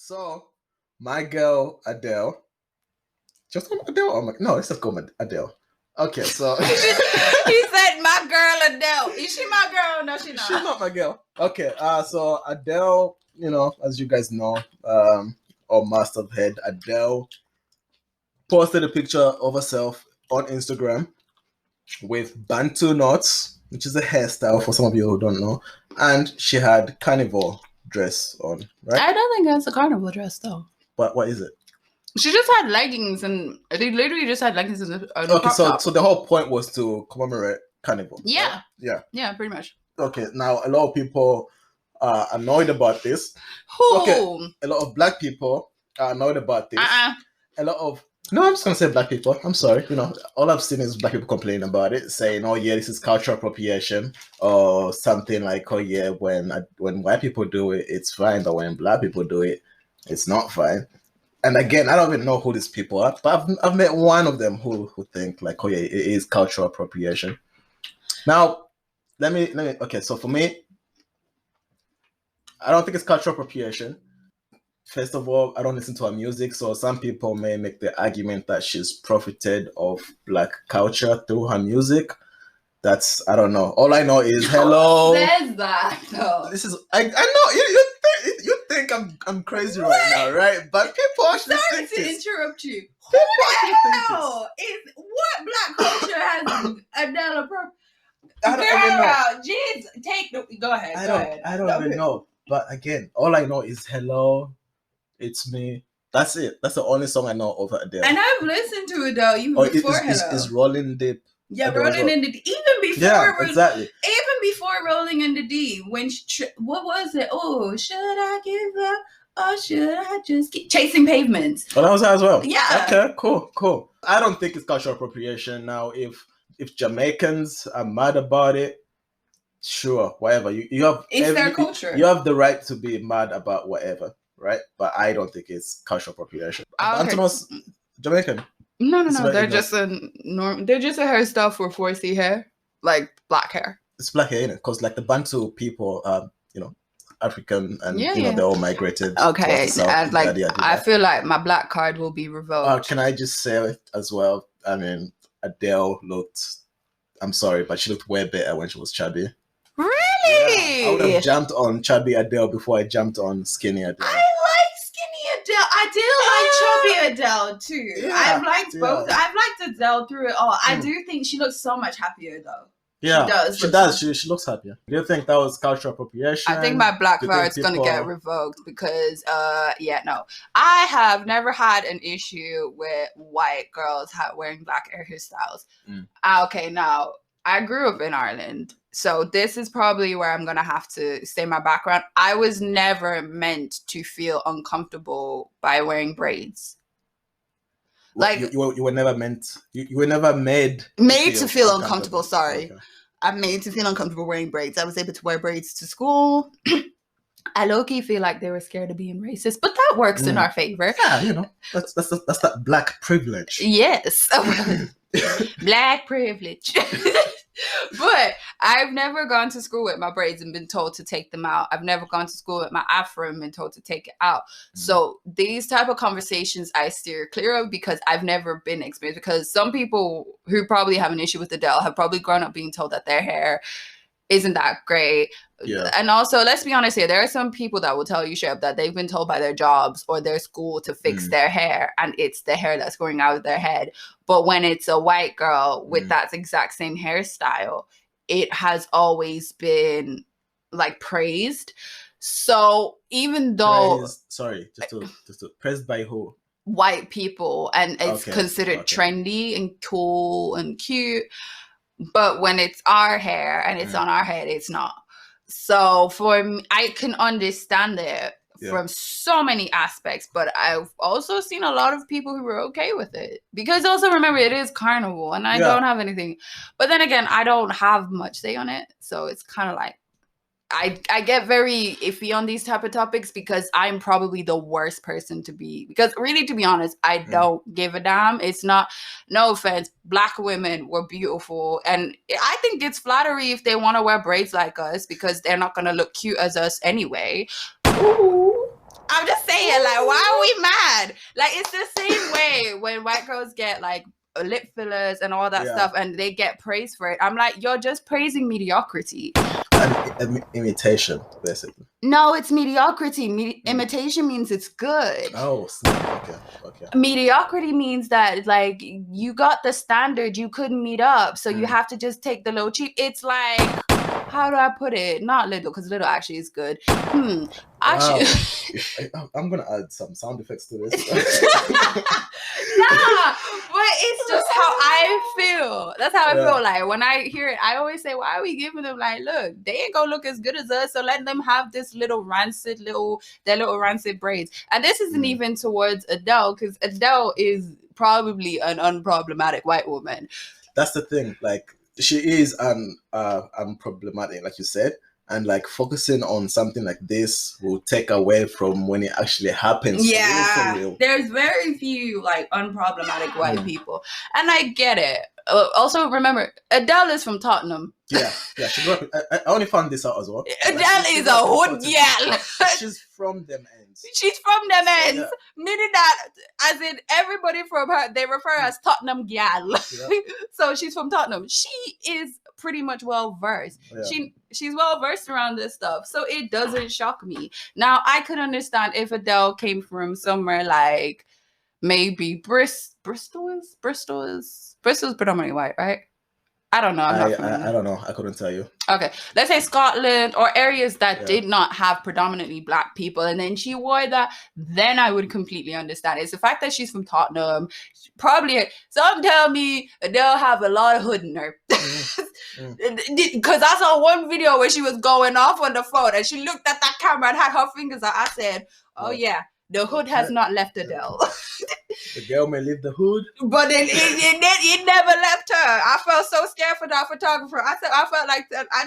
So, my girl Adele, just Adele. I'm like, no, let's just go with Adele. Okay, so he said, "My girl Adele." Is she my girl? No, she's not. She's not my girl. Okay, so Adele, as you guys know, or must have heard, Adele posted a picture of herself on Instagram with Bantu knots, which is a hairstyle for some of you who don't know, and she had carnival dress on, right? I don't think that's a carnival dress though. But what is it? She just had leggings, and they literally just had leggings in the okay, so the whole point was to commemorate carnival. Yeah. Right? Yeah, pretty much. Okay, now a lot of people are annoyed about this. Who? Okay, a lot of black people are annoyed about this. A lot of I'm just gonna say black people. I'm sorry. All I've seen is black people complaining about it, saying, "Oh yeah, this is cultural appropriation," or something like, "Oh yeah, when white people do it, it's fine, but when black people do it, it's not fine." And again, I don't even know who these people are, but I've met one of them who think like, "Oh yeah, it is cultural appropriation." Now, let me. Okay, so for me, I don't think it's cultural appropriation. First of all, I don't listen to her music, so some people may make the argument that she's profited of black culture through her music. That's, I don't know. All I know is hello. Who says that though? This is I know you think I'm crazy right now, right? But people actually think Sorry to this. interrupt you. People Who actually the think hell is what black culture has Adele appropriated? I don't even know. Jeez, go ahead. I don't even know. But again, all I know is hello. It's me. That's it. That's the only song I know of Adele. And I've listened to Adele even before Hello. It's Rolling Deep. Yeah, Rolling in the Deep. Even before. Yeah, exactly. Even before Rolling in the Deep. When what was it? Oh, should I give up? Or should I just keep chasing pavements? Oh, that was that as well. Yeah. Okay, cool. I don't think it's cultural appropriation. Now, if Jamaicans are mad about it, sure, whatever. You have it's their culture. You have the right to be mad about whatever. Right, but I don't think it's cultural appropriation. Antono's Jamaican. No. They're just They're just a hairstyle for 4C hair, like black hair. It's black hair, innit? Because like the Bantu people, African, and they all migrated. Okay, the south, and like I feel like my black card will be revoked. Can I just say it as well? I mean, Adele looked. I'm sorry, but she looked way better when she was chubby. Really? Yeah, I would have jumped on chubby Adele before I jumped on skinny Adele. I like skinny Adele. I do like chubby Adele too. Yeah, I've liked both. I've liked Adele through it all. I do think she looks so much happier though. Yeah, she does. She looks happier. Do you think that was cultural appropriation? I think my black card's gonna get revoked because, no. I have never had an issue with white girls wearing black hairstyles. Okay, now I grew up in Ireland. So this is probably where I'm going to have to say my background. I was never meant to feel uncomfortable by wearing braids. Like you were never meant. You were never made to feel uncomfortable. Sorry, okay. I'm made to feel uncomfortable wearing braids. I was able to wear braids to school. I low-key feel like they were scared of being racist, but that works in our favor. Yeah, that's that black privilege. Yes, black privilege. But I've never gone to school with my braids and been told to take them out. I've never gone to school with my afro and been told to take it out. So these type of conversations I steer clear of because I've never been experienced. Because some people who probably have an issue with Adele have probably grown up being told that their hair isn't that great. Yeah. And also, let's be honest here, there are some people that will tell you straight up that they've been told by their jobs or their school to fix their hair, and it's the hair that's growing out of their head. But when it's a white girl with that exact same hairstyle, it has always been like praised. So even though just to praised by who? White people, and it's considered trendy and cool and cute. But when it's our hair and it's on our head, it's not. So for me, I can understand it from so many aspects, but I've also seen a lot of people who were okay with it. Because also remember, it is carnival and I don't have anything. But then again, I don't have much say on it. So it's kind of like, I get very iffy on these type of topics because I'm probably the worst person to be. Because really, to be honest, I don't give a damn. It's not, no offense, Black women were beautiful. And I think it's flattery if they want to wear braids like us because they're not going to look cute as us anyway. Ooh. I'm just saying, like, why are we mad? Like, it's the same way when white girls get like lip fillers and all that stuff and they get praised for it. I'm like, you're just praising mediocrity. And imitation, basically. No, it's mediocrity. Imitation means it's good. Oh, okay. Mediocrity means that, like, you got the standard you couldn't meet up, so you have to just take the low cheap. It's like, how do I put it? Not little, because little actually is good. Actually, I'm gonna add some sound effects to this. Nah, but it's just how I feel. That's how I feel. Like, when I hear it, I always say, why are we giving them, like, look, they ain't gonna look as good as us, so let them have this little rancid braids. And this isn't even towards Adele, because Adele is probably an unproblematic white woman. That's the thing. Like, she is unproblematic, like you said. And like focusing on something like this will take away from when it actually happens. Yeah, for real. There's very few like unproblematic white people, and I get it. Also, remember, Adele is from Tottenham. Yeah. She grew up. I only found this out as well. Adele is a hood gal. She's from them ends. She's from them ends. Yeah. Meaning that, as in everybody from her, they refer as Tottenham gal. Yeah. So she's from Tottenham. She is pretty much well versed. Yeah. She's well versed around this stuff, so it doesn't shock me. Now, I could understand if Adele came from somewhere like maybe Bristol is predominantly white, right? I don't know. I don't know. I couldn't tell you. Okay. Let's say Scotland or areas that did not have predominantly black people, and then she wore that, then I would completely understand. It's the fact that she's from Tottenham. Probably, some tell me Adele have a lot of hood in her. Because I saw one video where she was going off on the phone and she looked at that camera and had her fingers out. I said, oh yeah, the hood has not left Adele. The girl may leave the hood, but it never left her. I felt so scared for that photographer. I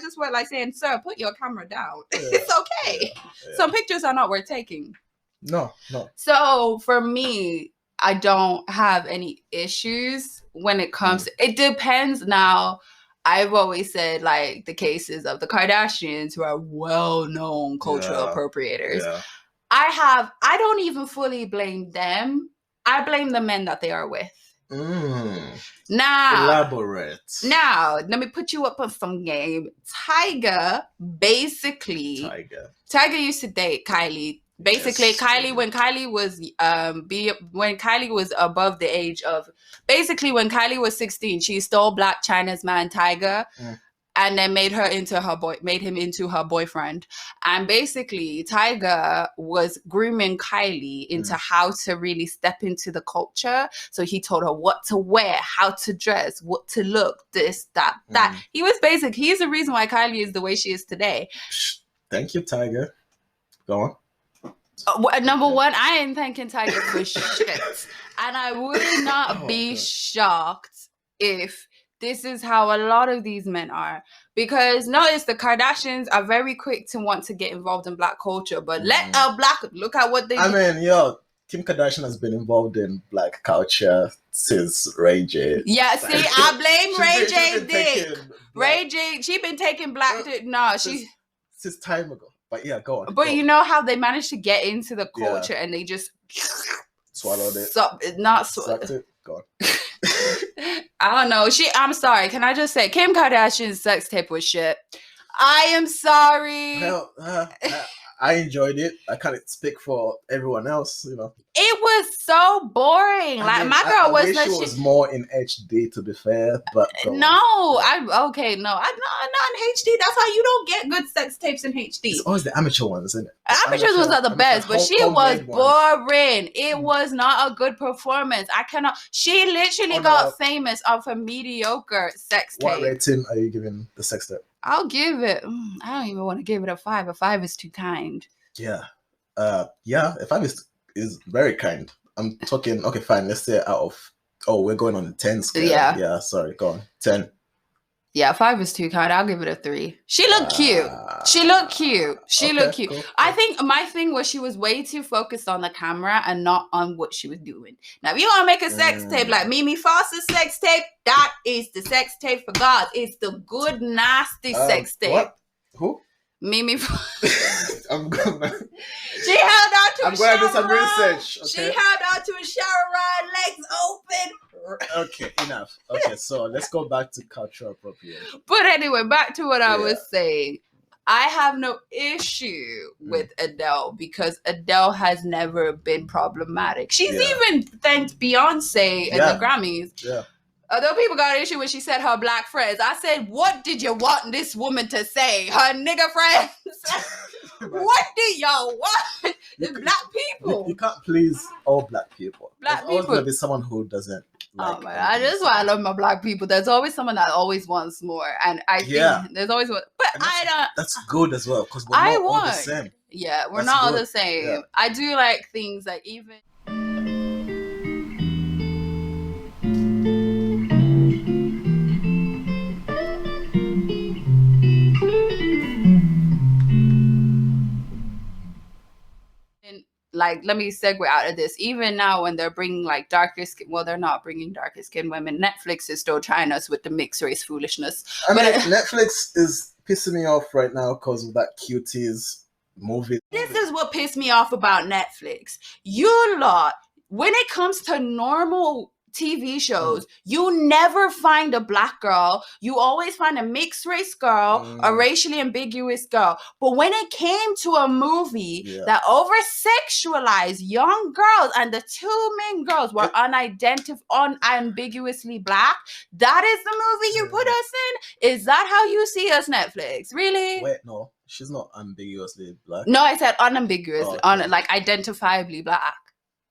just felt like saying, sir, put your camera down. It's okay. Yeah. Some pictures are not worth taking. No. So for me, I don't have any issues when it comes. It depends. Now, I've always said, like, the cases of the Kardashians, who are well-known cultural appropriators. Yeah. I don't even fully blame them. I blame the men that they are with. Now, elaborate. Now, let me put you up on some game. Tiger used to date Kylie. Basically, yes. Kylie, when Kylie was above the age of, basically when Kylie was 16, she stole Blac Chyna's man Tiger, and then made him into her boyfriend. And basically, Tiger was grooming Kylie into how to really step into the culture. So he told her what to wear, how to dress, what to look, this, that. He's the reason why Kylie is the way she is today. Thank you, Tiger. Go on. Number one, I ain't thanking Tiger for shit. And I would not be shocked if this is how a lot of these men are. Because notice the Kardashians are very quick to want to get involved in black culture. But look at what they do. I mean, Kim Kardashian has been involved in black culture since Ray J. Yeah, see, I blame Ray J. Dick. Ray J, she been taking black... Since time ago. But yeah, go on. But you know how they managed to get into the culture and they just swallowed it. Sucked it. Go on. I don't know. I'm sorry. Can I just say Kim Kardashian's sex tape was shit. I am sorry. Well, I enjoyed it. I can't speak for everyone else, you know. It was so boring. I wish it was more in HD, to be fair, but I'm not in HD. That's how you don't get good sex tapes in HD. It's always the amateur ones, isn't it? Amateurs ones are the best, but she was boring. It was not a good performance. She literally got famous off a mediocre sex tape. What rating are you giving the sex tape? I'll give it, I don't even want to give it a 5. A 5 is too kind. Yeah. A 5 is very kind. I'm talking, okay, fine. Let's say we're going on the 10 scale. Yeah. Yeah, sorry, go on. 10. Yeah, 5 is too kind. I'll give it a 3. She looked cute. She looked cute. Cool. I think my thing was she was way too focused on the camera and not on what she was doing. Now, if you want to make a sex tape like Mimi Foster's sex tape, that is the sex tape for God. It's the good, nasty sex tape. What? Who? Mimi. I'm gonna. She held on to. I'm going to do some research. Okay? She held on to a shower rod, legs open. Okay, enough. Okay, so let's go back to cultural appropriation. But anyway, back to what I was saying. I have no issue with Adele because Adele has never been problematic. She's even thanked Beyonce at the Grammys. Yeah. Although people got an issue when she said her black friends. I said, what did you want this woman to say? Her nigger friends? What do y'all want? The black people. You can't please all black people. There's always going to be someone who doesn't. Like, that's why I love my black people. There's always someone that always wants more, and I think there's always one. But I don't. That's good as well because we're not all the same. Yeah, we're not all the same. Yeah. I do like things like even. Like, let me segue out of this. Even now, when they're bringing like darker skin, well, they're not bringing darker skin women. Netflix is still trying us with the mixed race foolishness. I mean, Netflix is pissing me off right now because of that Cuties movie. This is what pissed me off about Netflix. You lot, when it comes to normal TV shows, you never find a black girl. You always find a mixed race girl, a racially ambiguous girl. But when it came to a movie that over-sexualized young girls and the two main girls were unambiguously black, that is the movie you put us in? Is that how you see us, Netflix? Really? Wait, no. She's not ambiguously black. No, I said unambiguously, like identifiably black.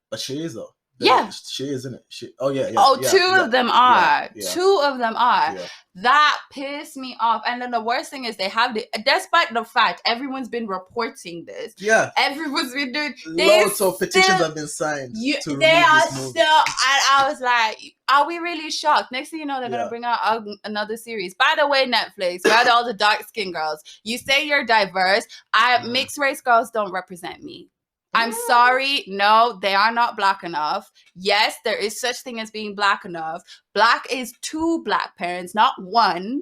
But she is though. Yeah, she is, isn't it? Two of them are. Two of them are. Yeah. That pissed me off. And then the worst thing is they have despite the fact everyone's been reporting this. Yeah, everyone's been doing. Lots of petitions have been signed. They are still. I was like, are we really shocked? Next thing you know, they're gonna bring out another series. By the way, Netflix, where are all the dark skinned girls? You say you're diverse. Mixed race girls don't represent me. I'm sorry. No, they are not black enough. Yes, there is such thing as being black enough. Black is two black parents, not one.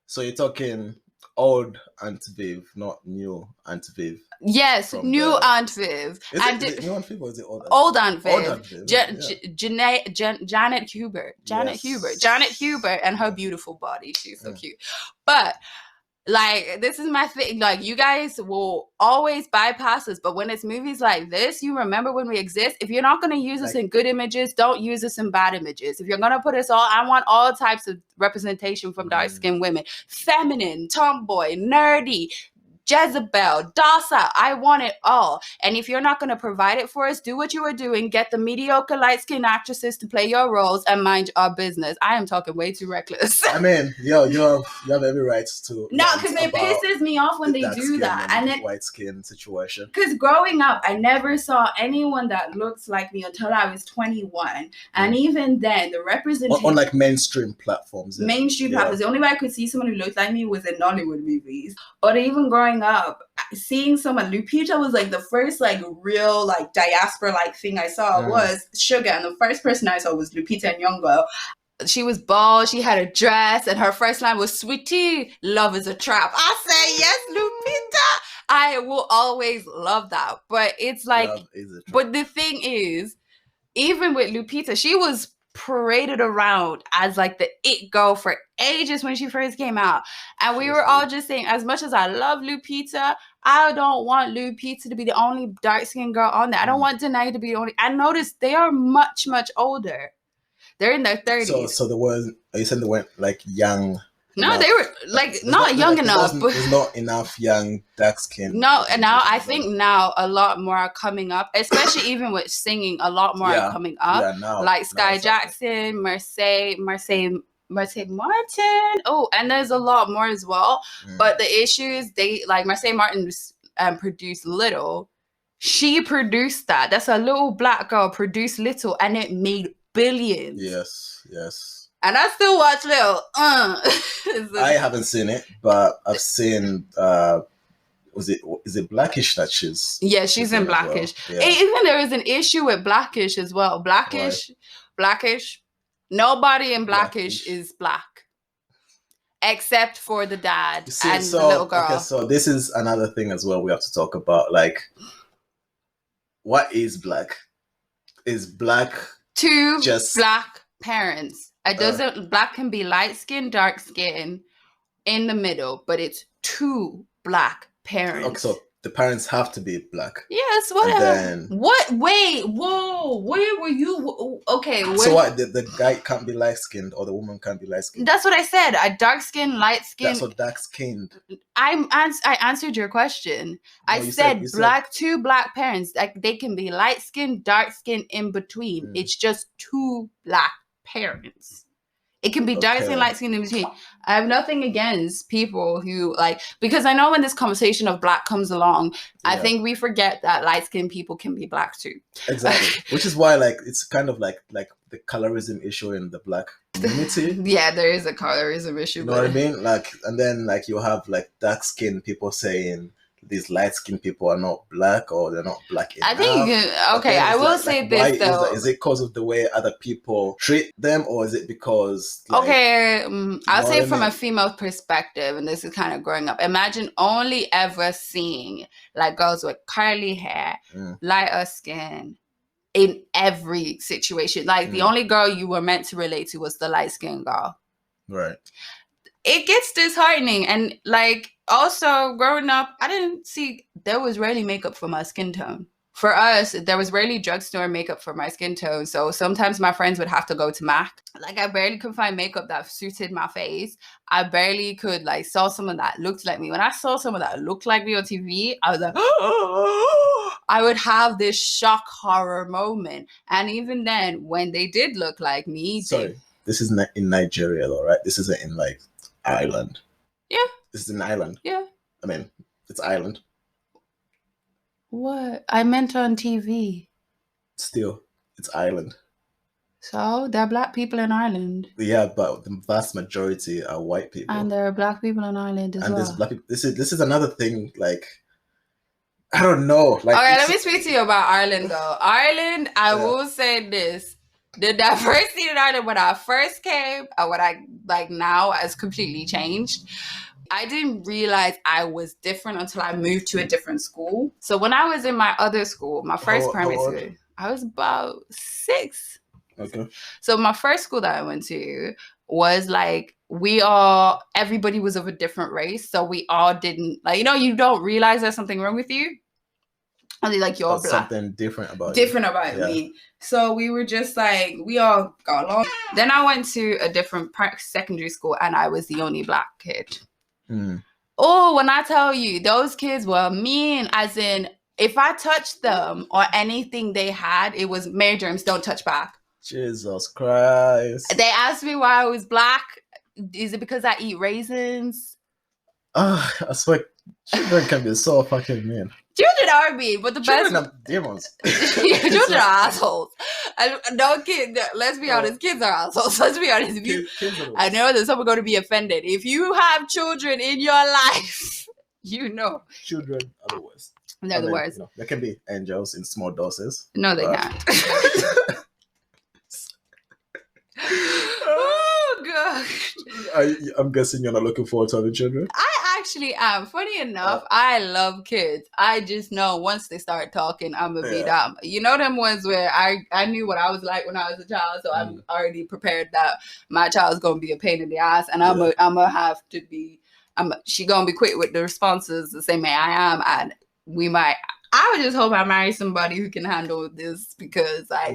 So you're talking old Aunt Viv, not new Aunt Viv. Yes, new Aunt Viv. Is it new Aunt Viv or is it old Aunt Viv? Old Aunt Viv. Old Aunt Viv. Janet Hubert. Janet Hubert and her beautiful body. She's so cute. But like, this is my thing. Like, you guys will always bypass us, but when it's movies like this, you remember when we exist. If you're not going to use us in good images, don't use us in bad images. If you're going to put us all, I want all types of representation from dark-skinned women. Feminine, tomboy, nerdy, Jezebel, docile. I want it all. And if you're not going to provide it for us, do what you were doing. Get the mediocre light-skinned actresses to play your roles and mind our business. I am talking way too reckless. I mean, you have every right to. No, because it pisses me off when they do that. And then white skin situation. Because growing up, I never saw anyone that looks like me until I was 21. And even then, the representation on like mainstream platforms. Platforms. The only way I could see someone who looked like me was in Nollywood movies. But even growing up, seeing someone, Lupita was like the first like real like diaspora like thing I saw was Sugar, and the first person I saw was Lupita Nyong'o. She was bald, she had a dress, and her first line was, "Sweetie, love is a trap." I say, yes, Lupita. I will always love that. But it's like, but the thing is, even with Lupita, she was paraded around as like the it girl for ages when she first came out, and we were all just saying, as much as I love Lupita, I don't want Lupita to be the only dark-skinned girl on there. I don't want Danae to be the only. I noticed they are much older. They're in their 30s. So there was, you said they weren't like young. No, enough. they were like not young enough. But there's not enough young dark skin. No, and now I think now a lot more are coming up, especially even with singing. A lot more are coming up. Yeah, now, like Sky Jackson, Marseille Martin. Oh, and there's a lot more as well. But the issue is they like Marseille Martin produced Little. She produced that. That's a little black girl produced Little, and it made billions. Yes. And I still watch Little. I haven't seen it, but I've seen. Is it Blackish that she's? Yeah, she's in Blackish. Well. Yeah. Even there is an issue with Blackish as well. Blackish. Nobody in Blackish is black. except for the dad and the little girl. Okay, so this is another thing as well we have to talk about. Like, what is black? Is black just black parents? It doesn't. Black can be light skin, dark skin, in the middle, but it's 2 black parents. Okay, so the parents have to be black. Yes, whatever. What? Wait, whoa, where were you? Okay. So what? The guy can't be light skinned, or the woman can't be light skinned. That's what I said. A dark skin, light skin. That's what dark skinned. I answered your question. No, I said 2 black parents. Like, they can be light skin, dark skin, in between. It's just 2 black parents. It can be dark skin, light skin, in between. I have nothing against people who, like, because I know when this conversation of black comes along, I think we forget that light skinned people can be black too. Exactly. Which is why, like, it's kind of like the colorism issue in the black community. Yeah, there is a colorism issue. You know what I mean? Like, and then, like, you have, like, dark skinned people saying these light skinned people are not black, or they're not black enough. I think, okay, I will say this though. Is it because of the way other people treat them, or is it because... Like, okay, I'll say from a female perspective, and this is kind of growing up. Imagine only ever seeing, like, girls with curly hair, lighter skin, in every situation. Like, the only girl you were meant to relate to was the light-skinned girl. Right. It gets disheartening. And, like, also growing up, there was rarely makeup for my skin tone. For us, there was rarely drugstore makeup for my skin tone. So sometimes my friends would have to go to MAC. Like, I barely could find makeup that suited my face. I barely could, like, saw someone that looked like me. When I saw someone that looked like me on TV, I was like, oh! I would have this shock horror moment. And even then, when they did look like me... Sorry, this is in Nigeria though, right? This isn't in, like, Ireland. Yeah. This is in Ireland. Yeah. I mean, it's Ireland. What? I meant on TV. Still, it's Ireland. So, there are black people in Ireland. Yeah, but the vast majority are white people. And there are black people in Ireland as well. And there's black people. This is another thing, like, I don't know. Like, okay, let me speak to you about Ireland, though. Ireland, I will say this. The diversity in Ireland when I first came and what I like now has completely changed. I didn't realize I was different until I moved to a different school. So when I was in my other school, my first primary school, I was about 6. Okay. So my first school that I went to was like, everybody was of a different race. So we all didn't, like, you don't realize there's something wrong with you. And like, you're black. Something different about me. So we were just like, we all got along. Then I went to a different secondary school and I was the only black kid. Oh, when I tell you, those kids were mean, as in, if I touched them or anything they had, it was Mary Germs, don't touch back. Jesus Christ. They asked me why I was black. Is it because I eat raisins? I swear, children can be so fucking mean. Children are mean, but the children are demons. Children are assholes. Let's be honest, kids are assholes. Let's be honest. I know that someone's going to be offended. If you have children in your life, Children are the worst. They're the worst. They can be angels in small doses. No, they can't. Oh, gosh. I'm guessing you're not looking forward to having children? I actually am. Funny enough, I love kids. I just know once they start talking, I'm going to be dumb. You know them ones where I knew what I was like when I was a child, so I'm already prepared that my child's going to be a pain in the ass, and I'm going to have to be, she going to be quick with the responses the same way I am, and I would just hope I marry somebody who can handle this, because how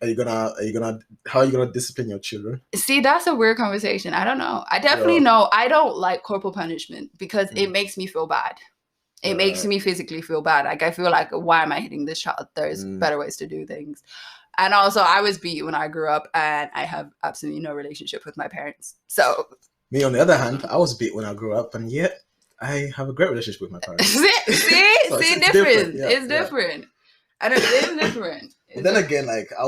are you gonna discipline your children? See, that's a weird conversation. I don't know. I definitely know I don't like corporal punishment because it makes me feel bad. It makes me physically feel bad. Like, I feel like, why am I hitting this child? There's better ways to do things. And also, I was beat when I grew up, and I have absolutely no relationship with my parents. So, me, on the other hand, I was beat when I grew up, and yet I have a great relationship with my parents. See, it's different. Yeah, it's different. And it's different. But then again, like, I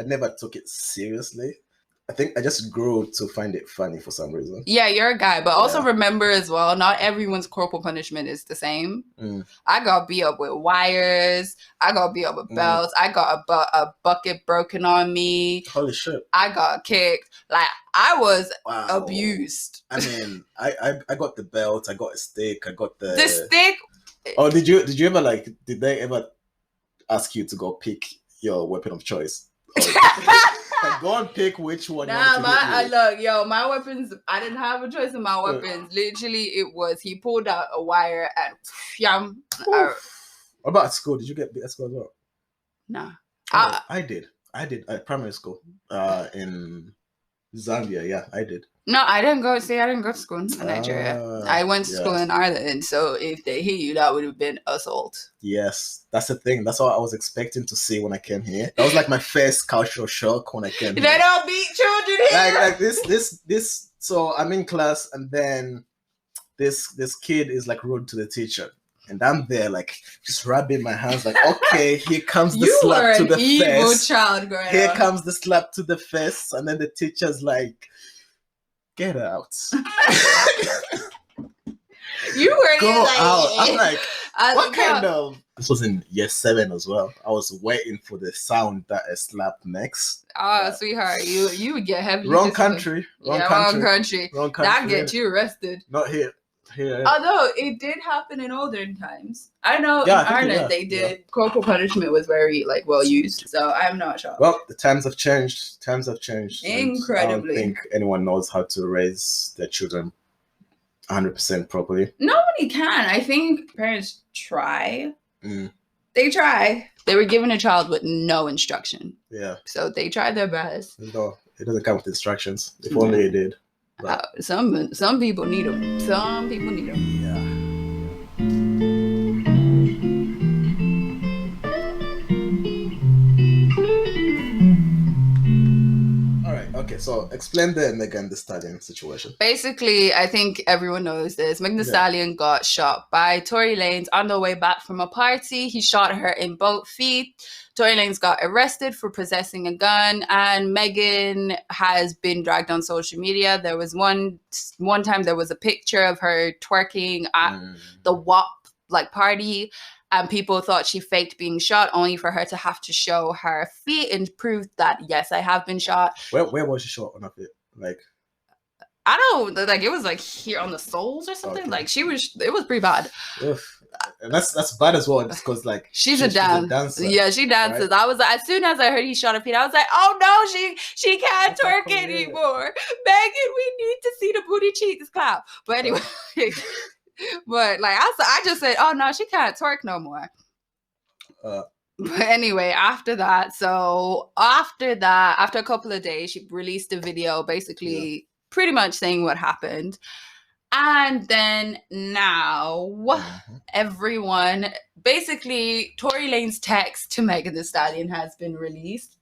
never took it seriously. I think I just grew to find it funny for some reason. Yeah, you're a guy, but also remember as well, not everyone's corporal punishment is the same. I got beat up with wires. I got beat up with belts. I got a bucket broken on me. Holy shit! I got kicked. Like I was abused. I mean, I got the belt. I got a stick. I got the stick. Oh, did you ever did they ever ask you to go pick your weapon of choice? Go and pick which one. Nah, my weapons. I didn't have a choice in my weapons. Literally, it was he pulled out a wire and yum. What about at school? Did you get beat at school as well? Nah, I did. I did at primary school. In Zambia, yeah, I did. No, I didn't go. See, I didn't go to school in Nigeria. I went to school in Ireland. So if they hit you, that would have been assault. Yes, that's the thing. That's what I was expecting to see when I came here. That was like my first cultural shock when I came here. They don't beat children here. Like this. So I'm in class, and then this kid is like rude to the teacher. And I'm there, like, just rubbing my hands, like, okay, here comes the slap to the face. You were an evil child growing up. Here comes the slap to the face. And then the teacher's like, get out. You were go out. I'm like, what kind of... This was in year 7 as well. I was waiting for the sound that a slap makes. Oh, sweetheart, you would get heavy. Wrong country. Wrong country. That'd get you arrested. Not here. Yeah. Although it did happen in olden times. I know in Ireland they did. Corporal punishment was very well used. So I'm not sure. Well, the times have changed. Incredibly. I don't think anyone knows how to raise their children 100% properly. Nobody can. I think parents try. They try. They were given a child with no instruction. Yeah. So they tried their best. No, it doesn't come with instructions. If only it did. Some people need them. Some people need them. Yeah. All right. Okay. So explain the Megan Thee Stallion situation. Basically, I think everyone knows this. Megan Thee Stallion got shot by Tory Lanez on the way back from a party. He shot her in both feet. Tory Lanez got arrested for possessing a gun, and Megan has been dragged on social media. There was one time there was a picture of her twerking at the WAP party, and people thought she faked being shot, only for her to have to show her feet and prove that yes, I have been shot. Where was she shot on her feet? I don't it was here on the soles or something. Okay. It was pretty bad. Oof. And that's bad as well, because she's a dancer. Yeah, she dances. Right? I was as soon as I heard he shot her feet, I was like, oh no, she can't twerk anymore. Megan, we need to see the booty cheeks clap. But anyway, but I just said, oh no, she can't twerk no more. But anyway, after after a couple of days, she released a video basically pretty much saying what happened. And then now, everyone, basically, Tory Lanez's text to Megan Thee Stallion has been released.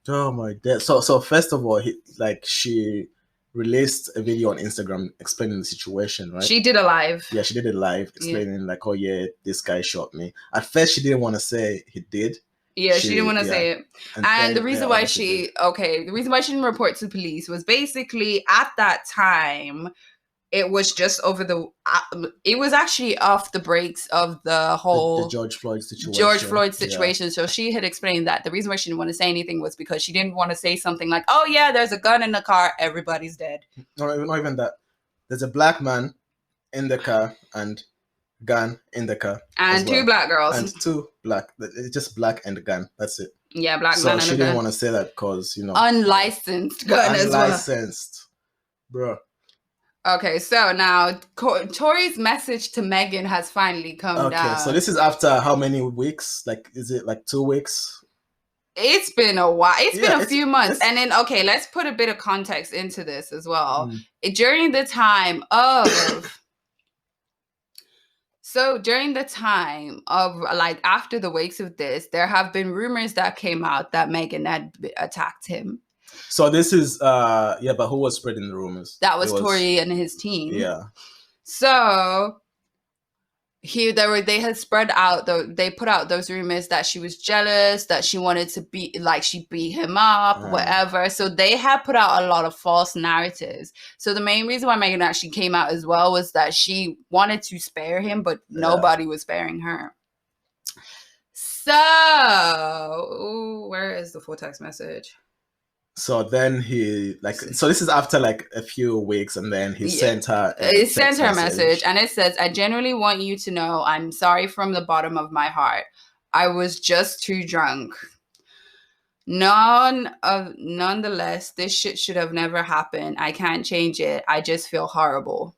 Oh my God! So first of all, she released a video on Instagram explaining the situation, right? She did a live. Yeah, she did a live explaining oh yeah, this guy shot me. At first, she didn't want to say he did. Yeah, she didn't want to say it. And the reason why she didn't report to police was basically at that time. It was just it was actually off the breaks of the whole the George Floyd situation. Yeah. So she had explained that the reason why she didn't want to say anything was because she didn't want to say something like, oh yeah, there's a gun in the car, everybody's dead. No, not even that. There's a black man in the car and gun in the car. And two black girls. And two black. It's just black and a gun. That's it. Yeah, black man and a gun. So she didn't want to say that because, unlicensed gun as well. Unlicensed. Bro. Okay, so now Tory's message to Megan has finally come down. Okay, so this is after how many weeks? Is it 2 weeks? It's been a while. It's been a few months. And then, okay, let's put a bit of context into this as well. During the time of... So during the time of after the wakes of this, there have been rumors that came out that Megan had attacked him. So this is but who was spreading the rumors? That was Tory and his team. Yeah. So they had spread out, they put out those rumors that she was jealous, that she wanted to be like, she beat him up, whatever. So they had put out a lot of false narratives. So the main reason why Megan actually came out as well was that she wanted to spare him, but nobody was sparing her. So where is the full text message? So then so this is after like a few weeks, and then he sent her a message, and it says, "I genuinely want you to know I'm sorry from the bottom of my heart. I was just too drunk. Nonetheless, this shit should have never happened. I can't change it. I just feel horrible."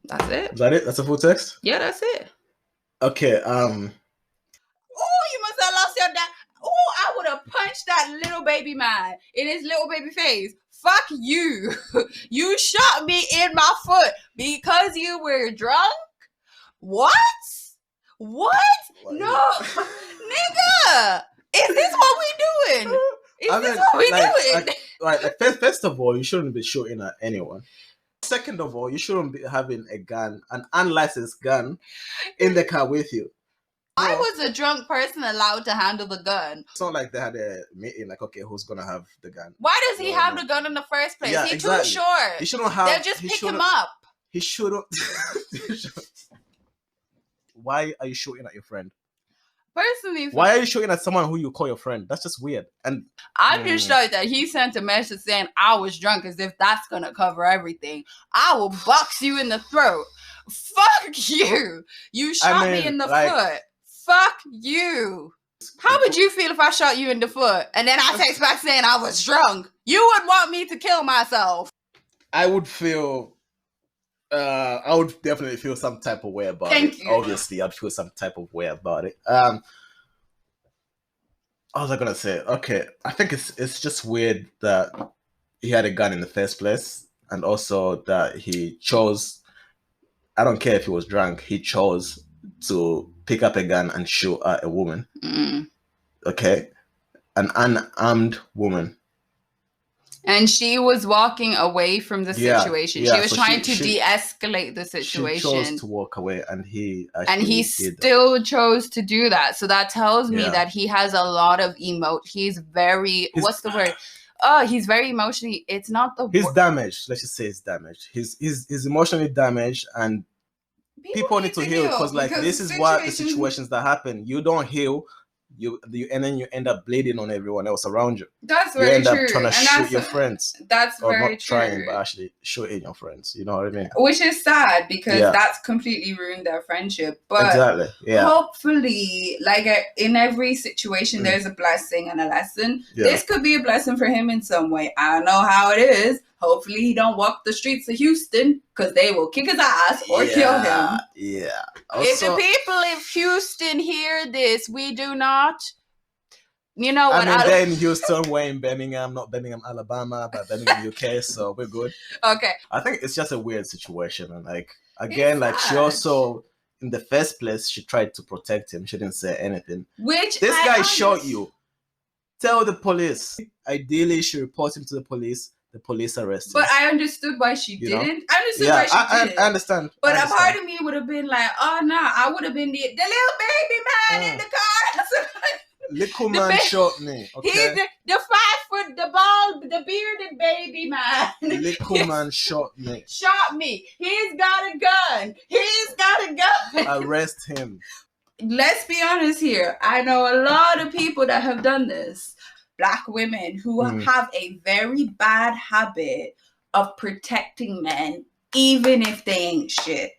That's it. Is that it? That's a full text? Yeah, that's it. Okay. Oh, you must have lost your dad. Oh, I would have punched that little baby man in his little baby face. Fuck you. You shot me in my foot because you were drunk? What? No. Nigga. Is this what we doing? First of all, you shouldn't be shooting at anyone. Second of all, you shouldn't be having a gun, an unlicensed gun, in the car with you. I was a drunk person allowed to handle the gun. It's not like they had a meeting like, okay, who's gonna have the gun? Why does he have the gun in the first place? Yeah, He's exactly. too short. He shouldn't have. They'll just pick him up. He shouldn't. Why are you shooting at your friend? Personally, why are you shooting at someone who you call your friend? That's just weird. And I'm just shocked that he sent a message saying I was drunk, as if that's gonna cover everything. I will box you in the throat. Fuck you. You shot me in the foot. Fuck you. How would you feel if I shot you in the foot and then I text back saying I was drunk? You would want me to kill myself. I would feel I would definitely feel some type of way about it. Obviously, I'd feel some type of way about it. What was I gonna say? Okay, I think it's just weird that he had a gun in the first place, and also that he chose. I don't care if he was drunk. He chose to pick up a gun and shoot at a woman. Okay, an unarmed woman. And she was walking away from the situation. She was trying to de-escalate the situation. She chose to walk away, and he still chose to do that. So that tells me that he has a lot of He's very what's the word? He's very emotionally. It's not the. He's damaged. Let's just say he's damaged. He's emotionally damaged, and people need to heal because this is what the situations that happen. You don't heal. And then you end up bleeding on everyone else around you. That's very true. You end up trying to shoot your friends. That's very true. Or not trying, but actually shooting your friends. You know what I mean? Which is sad because that's completely ruined their friendship. But hopefully, in every situation, there's a blessing and a lesson. Yeah. This could be a blessing for him in some way. I don't know how it is. Hopefully he don't walk the streets of Houston because they will kick his ass or kill him. Yeah. Also, if the people of Houston hear this, we do not. You know what? I mean, they're in Houston, we're in Birmingham, not Birmingham, Alabama, but Birmingham, UK, so we're good. Okay. I think it's just a weird situation. And again, she also, in the first place, she tried to protect him. She didn't say anything. This guy shot you. Tell the police. Ideally, she reports him to the police. The police arrest him. But I understood why she didn't. I understood why she didn't. I understand. But a part of me would have been like, oh, no, I would have been the little baby man in the car. Little man shot me. Okay? He's the 5 foot, the bald, the bearded baby man. Little man shot me. Shot me. He's got a gun. Arrest him. Let's be honest here. I know a lot of people that have done this. Black women who have a very bad habit of protecting men, even if they ain't shit.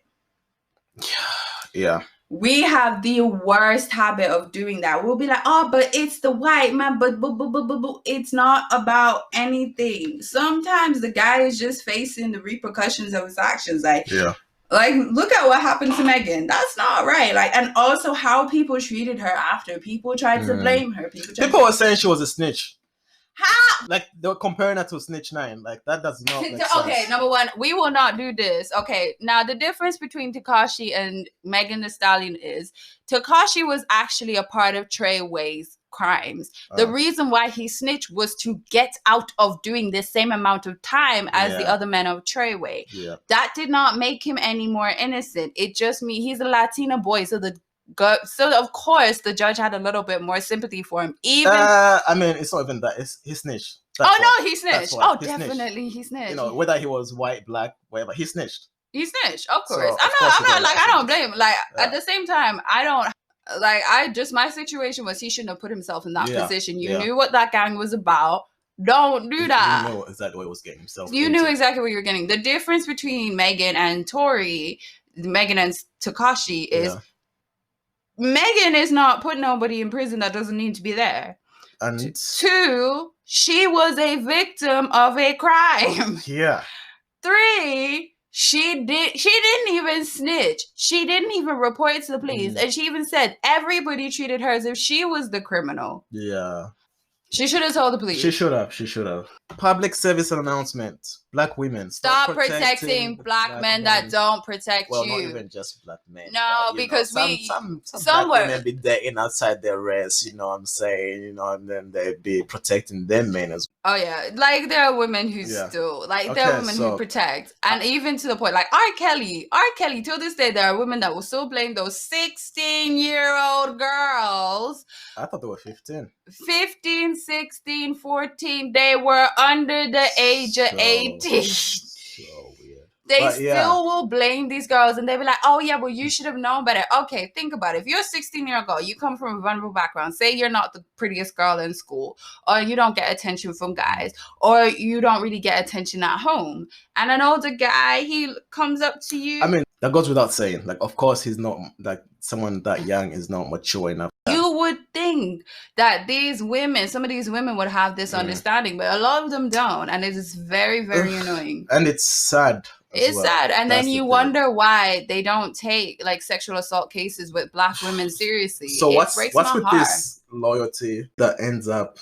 Yeah. We have the worst habit of doing that. We'll be like, oh, but it's the white man, but it's not about anything. Sometimes the guy is just facing the repercussions of his actions. Look at what happened to Megan. That's not right. And also how people treated her after. People tried to blame her. People were saying she was a snitch. How? They were comparing her to Snitch 9. That does not make sense. Okay, number one, we will not do this. Okay, now the difference between Tekashi and Megan Thee Stallion is Tekashi was actually a part of Treyway's crimes. The reason why he snitched was to get out of doing the same amount of time as the other men of Treyway. Yeah. That did not make him any more innocent. It just means he's a Latino boy, so of course the judge had a little bit more sympathy for him. I mean, it's not even that. He snitched. He snitched. Definitely he snitched. You know, whether he was white, black, whatever, he snitched. He snitched, of course. So, I'm not like, I don't blame him. Like, at the same time, my situation was he shouldn't have put himself in that position. You knew what that gang was about. Don't do that. You knew exactly what he was getting himself You knew exactly what you were getting. The difference between Megan and Tory, Megan and Tekashi is Megan is not putting nobody in prison that doesn't need to be there. And 2, she was a victim of a crime. Yeah. 3, she didn't even snitch. She didn't even report to the police. And she even said everybody treated her as if she was the criminal. Yeah. She should have told the police. She should have. Public service announcement. Black women. Stop protecting black men that don't protect you. Well, not even just black men. No, because some black women be dating outside their race, you know what I'm saying? And then they be protecting them men as well. Oh, yeah. Like, there are women who still, there are women who protect. And even to the point, like, R. Kelly, till this day, there are women that will still blame those 16-year-old girls. I thought they were 15. 15, 16, 14. They were under the age of 18. So weird. They still will blame these girls, and they'll be like, oh, yeah, well, you should have known better. Okay, think about it. If you're a 16-year-old girl, you come from a vulnerable background, say you're not the prettiest girl in school, or you don't get attention from guys, or you don't really get attention at home, and an older guy, he comes up to you. I mean, that goes without saying. Like, of course, he's not, like, someone that young is not mature enough. You would think that some of these women would have this understanding, but a lot of them don't, and it is very, very annoying. And it's sad. It's sad. And then you wonder why they don't take like sexual assault cases with black women seriously. So what's with this loyalty that ends up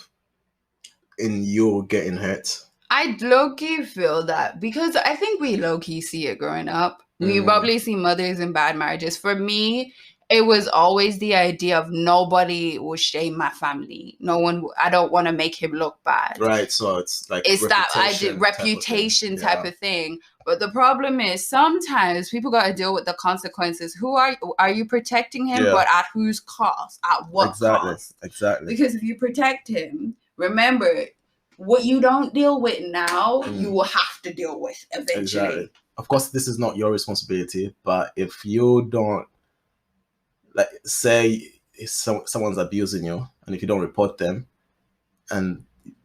in you getting hurt? I low-key feel that because I think we low-key see it growing up. We probably see mothers in bad marriages. For me, it was always the idea of nobody will shame my family. I don't want to make him look bad. Right. So it's like reputation type of thing. But the problem is sometimes people got to deal with the consequences. Who are you protecting him? But at whose cost? At what cost? Exactly. Because if you protect him, remember what you don't deal with now, you will have to deal with eventually. Exactly. Of course, this is not your responsibility, but if you don't, like, say someone's abusing you, and if you don't report them, and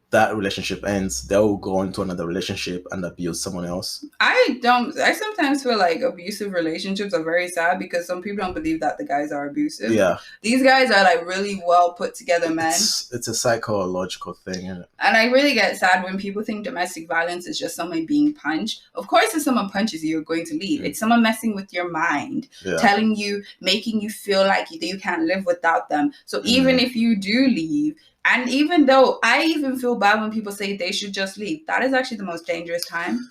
that relationship ends, they'll go into another relationship and abuse someone else. I sometimes feel like abusive relationships are very sad because some people don't believe that the guys are abusive. Yeah. These guys are like really well put together men. It's a psychological thing, isn't it? And I really get sad when people think domestic violence is just someone being punched. Of course, if someone punches you, you're going to leave. It's someone messing with your mind, telling you, making you feel like you can't live without them. So even if you do leave, and even though I even feel bad when people say they should just leave, that is actually the most dangerous time.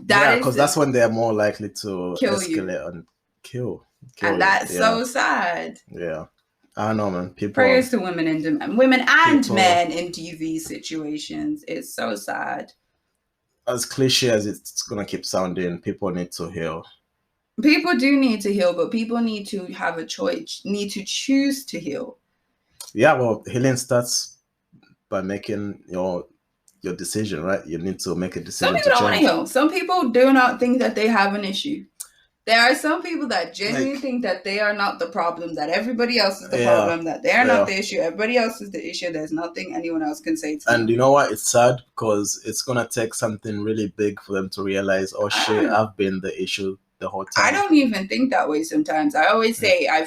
Because that's when they're more likely to escalate and kill. And that's so sad. Yeah. I don't know, man. Prayers to women and men in DV situations. It's so sad. As cliche as it's going to keep sounding, people need to heal. People do need to heal, but people need to have a choice, need to choose to heal. Yeah, well, healing starts by making your decision, right? You need to make a decision. Some people don't want to heal. Some people do not think that they have an issue. There are some people that genuinely think that they are not the problem, that everybody else is the problem, that they are not the issue. Everybody else is the issue. There's nothing anyone else can say to them. And you know what? It's sad because it's going to take something really big for them to realize, oh shit, I've been the issue the whole time. I don't even think that way sometimes. I always say I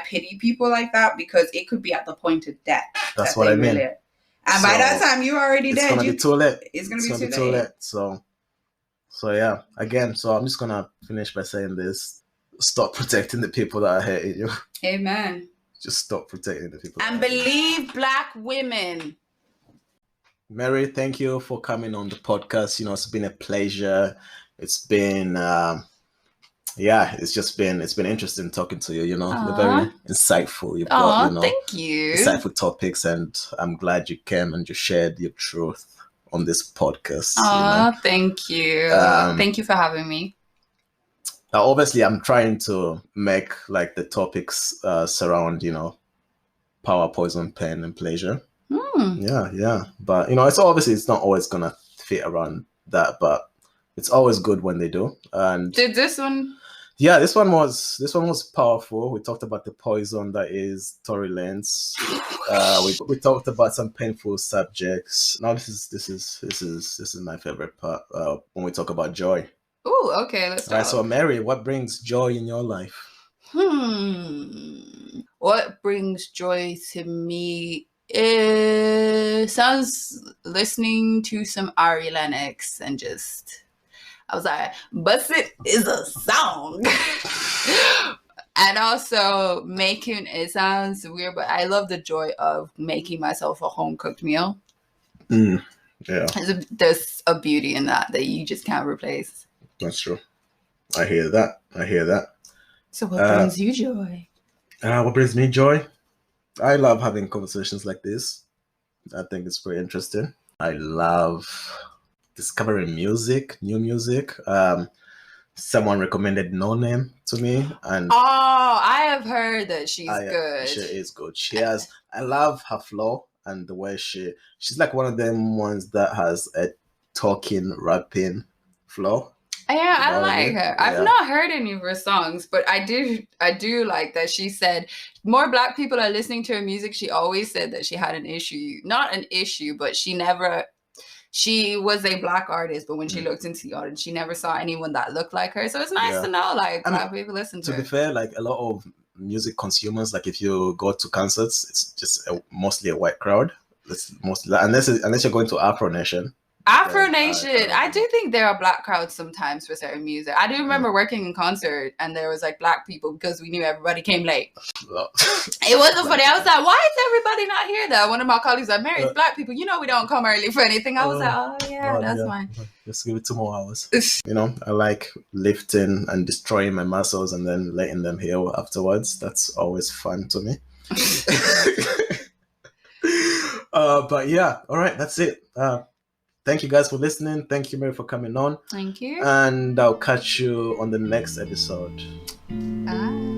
pity people like that because it could be at the point of death. That's what I mean. And by that time, you're already dead. It's going to be too late. It's going to be too late. So yeah, again, so I'm just going to finish by saying this. Stop protecting the people that are hating you. Amen. Just stop protecting the people. And believe black women. Mary, thank you for coming on the podcast. It's been a pleasure. It's been yeah, it's been interesting talking to you. You're very insightful. You've got thank you, insightful topics, and I'm glad you came and you shared your truth on this podcast. Thank you. Thank you for having me. Now, obviously, I'm trying to make like the topics surround power, poison, pain, and pleasure. Yeah. But it's not always gonna fit around that, but it's always good when they do. And did this one? Yeah, this one was powerful. We talked about the poison that is Tory Lanez. We talked about some painful subjects. Now this is my favorite part when we talk about joy. Oh, okay, let's talk. All right, so Mary, what brings joy in your life? What brings joy to me sounds listening to some Ari Lennox and just, I was like, but it is a song. And also making, it sounds weird, but I love the joy of making myself a home cooked meal. Yeah. There's a beauty in that you just can't replace. That's true. I hear that. So what brings you joy? What brings me joy? I love having conversations like this. I think it's very interesting. I love discovering new music. Someone recommended No Name to me, and I have heard that she's good. She is good. I love her flow and the way she's like one of them ones that has a talking, rapping flow. Yeah, I like her. I've not heard any of her songs, but I do like that she said more Black people are listening to her music. She always said that she had an issue, not an issue, but she was a Black artist, but when she looked into the audience, she never saw anyone that looked like her. So it's nice to know, like, Black people listen to her. To be fair, like a lot of music consumers, like if you go to concerts, it's just mostly a white crowd. It's mostly unless you're going to Afro Nation. Afro Nation. I do think there are Black crowds sometimes for certain music. I do remember working in concert and there was like Black people because we knew everybody came late. It wasn't funny. I was like, why is everybody not here though? One of my colleagues was like, Mary, it's Black people. We don't come early for anything. I was like, oh yeah, that's fine. Just give it 2 more hours. I like lifting and destroying my muscles and then letting them heal afterwards. That's always fun to me. But yeah, all right, that's it. Thank you guys for listening. Thank you, Mary, for coming on. Thank you. And I'll catch you on the next episode. Bye.